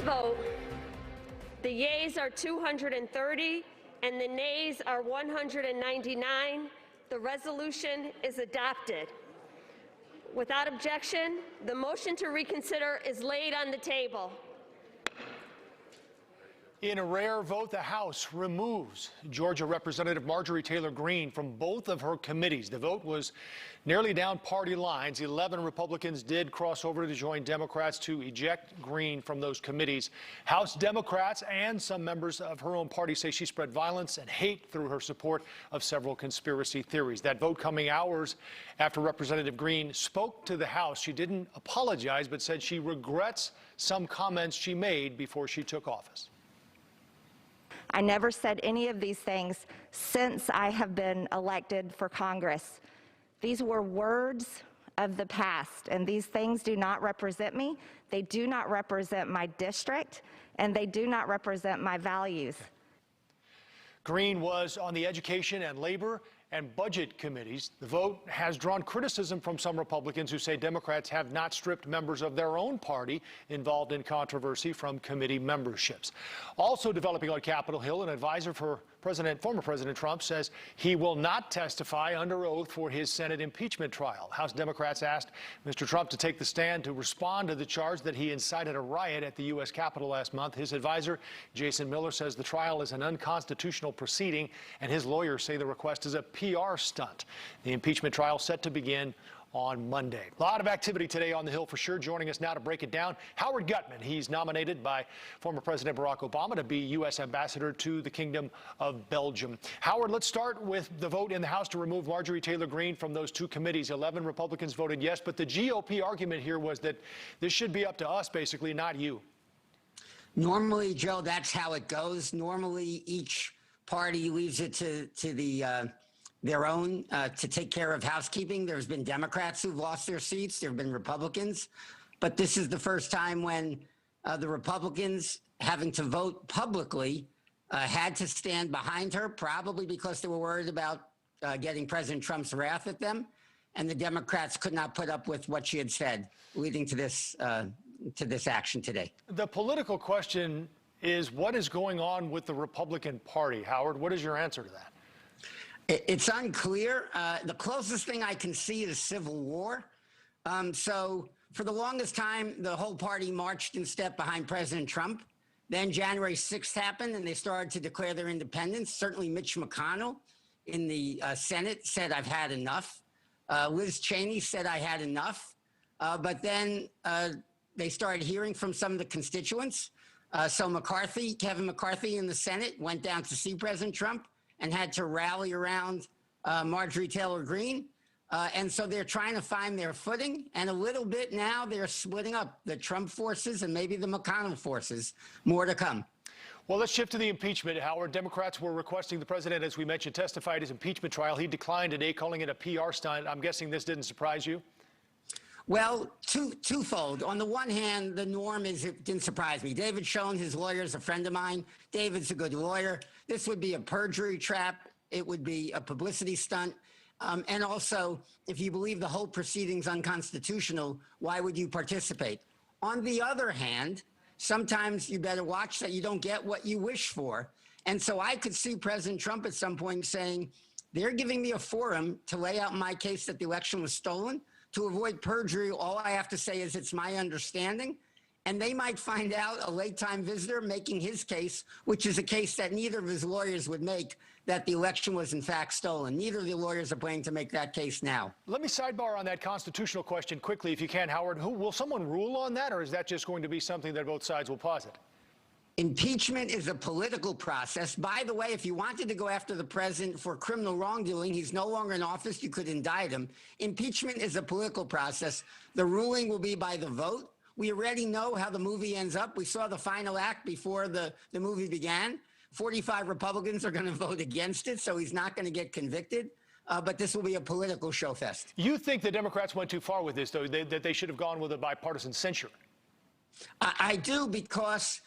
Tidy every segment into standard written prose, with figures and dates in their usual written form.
vote, the yeas are 230 and the nays are 199. The resolution is adopted. Without objection, the motion to reconsider is laid on the table. In a rare vote, the House removes Georgia Representative Marjorie Taylor Greene from both of her committees. The vote was nearly down party lines. 11 Republicans did cross over to join Democrats to eject Greene from those committees. House Democrats and some members of her own party say she spread violence and hate through her support of several conspiracy theories. That vote coming hours after Representative Greene spoke to the House. She didn't apologize, but said she regrets some comments she made before she took office. I never said any of these things since I have been elected for Congress. These were words of the past, and these things do not represent me. They do not represent my district, and they do not represent my values. Greene was on the Education and Labor and Budget committees. The vote has drawn criticism from some Republicans who say Democrats have not stripped members of their own party involved in controversy from committee memberships. Also developing on Capitol Hill, an advisor for former President Trump says he will not testify under oath for his Senate impeachment trial. House Democrats asked Mr. Trump to take the stand to respond to the charge that he incited a riot at the U.S. Capitol last month. His advisor, Jason Miller, says the trial is an unconstitutional proceeding, and his lawyers say the request is a PR stunt. The impeachment trial set to begin on Monday. A lot of activity today on the Hill for sure. Joining us now to break it down, Howard Gutman. He's nominated by former President Barack Obama to be U.S. Ambassador to the Kingdom of Belgium. Howard, let's start with the vote in the House to remove Marjorie Taylor Greene from those two committees. 11 Republicans voted yes, but the GOP argument here was that this should be up to us, basically, not you. Normally, Joe, that's how it goes. Normally, each party leaves it to their own to take care of housekeeping. There's been Democrats who've lost their seats. There have been Republicans. But this is the first time when the Republicans, having to vote publicly, had to stand behind her, probably because they were worried about getting President Trump's wrath at them. And the Democrats could not put up with what she had said, leading to this action today. The political question is, what is going on with the Republican Party? Howard, what is your answer to that? It's unclear. The closest thing I can see is civil war. So for the longest time, the whole party marched in step behind President Trump. Then January 6th happened, and they started to declare their independence. Certainly Mitch McConnell in the Senate said, "I've had enough." Liz Cheney said, "I had enough." But then they started hearing from some of the constituents. So Kevin McCarthy in the Senate went down to see President Trump and had to rally around Marjorie Taylor Greene. And so they're trying to find their footing. And a little bit now they're splitting up the Trump forces and maybe the McConnell forces. More to come. Well, let's shift to the impeachment, Howard. Democrats were requesting the president, as we mentioned, testify at his impeachment trial. He declined today, calling it a PR stunt. I'm guessing this didn't surprise you? Well, twofold. On the one hand, the norm is, it didn't surprise me. David Schoen, his lawyer, is a friend of mine. David's a good lawyer. This would be a perjury trap. It would be a publicity stunt. And also, if you believe the whole proceeding's unconstitutional, why would you participate? On the other hand, sometimes you better watch that you don't get what you wish for. And so I could see President Trump at some point saying, they're giving me a forum to lay out my case that the election was stolen. To avoid perjury, all I have to say is it's my understanding. And they might find out a late-time visitor making his case, which is a case that neither of his lawyers would make, that the election was in fact stolen. Neither of the lawyers are planning to make that case now. Let me sidebar on that constitutional question quickly, if you can, Howard. Will someone rule on that, or is that just going to be something that both sides will posit? Impeachment is a political process. By the way, if you wanted to go after the president for criminal wrongdoing, he's no longer in office, you could indict him. Impeachment is a political process. The ruling will be by the vote. We already know how the movie ends up. We saw the final act before the movie began. 45 Republicans are going to vote against it, so he's not going to get convicted. But this will be a political show fest. You think the Democrats went too far with this, though, that they should have gone with a bipartisan censure? I do, because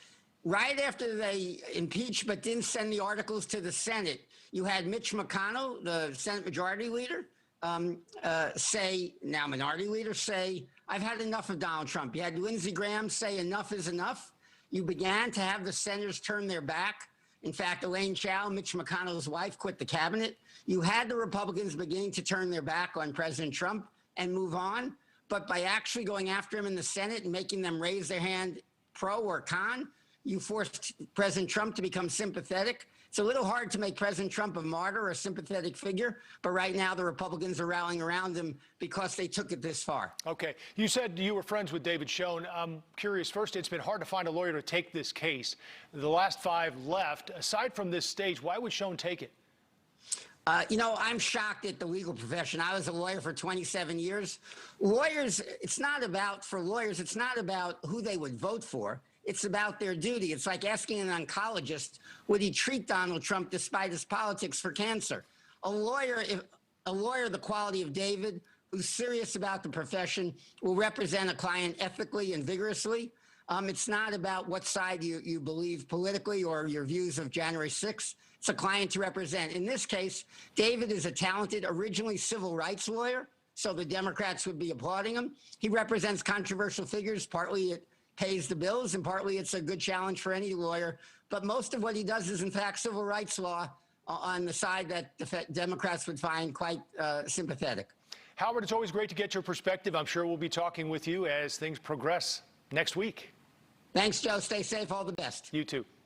right after they impeached but didn't send the articles to the Senate, you had Mitch McConnell, the Senate Majority Leader, Minority Leader, say, I've had enough of Donald Trump. You had Lindsey Graham say enough is enough. You began to have the senators turn their back. In fact, Elaine Chao, Mitch McConnell's wife, quit the cabinet. You had the Republicans beginning to turn their back on President Trump and move on. But by actually going after him in the Senate and making them raise their hand pro or con, you forced President Trump to become sympathetic. It's a little hard to make President Trump a martyr or a sympathetic figure, but right now the Republicans are rallying around him because they took it this far. Okay. You said you were friends with David Schoen. I'm curious. First, it's been hard to find a lawyer to take this case. The last 5 left. Aside from this stage, why would Schoen take it? I'm shocked at the legal profession. I was a lawyer for 27 years. Lawyers, it's not about who they would vote for. It's about their duty. It's like asking an oncologist, would he treat Donald Trump despite his politics for cancer? A lawyer the quality of David, who's serious about the profession, will represent a client ethically and vigorously. It's not about what side you believe politically or your views of January 6th. It's a client to represent. In this case, David is a talented, originally civil rights lawyer, so the Democrats would be applauding him. He represents controversial figures. Partly it pays the bills, and partly it's a good challenge for any lawyer. But most of what he does is, in fact, civil rights law on the side that the Democrats would find quite sympathetic. Howard, it's always great to get your perspective. I'm sure we'll be talking with you as things progress next week. Thanks, Joe. Stay safe. All the best. You too.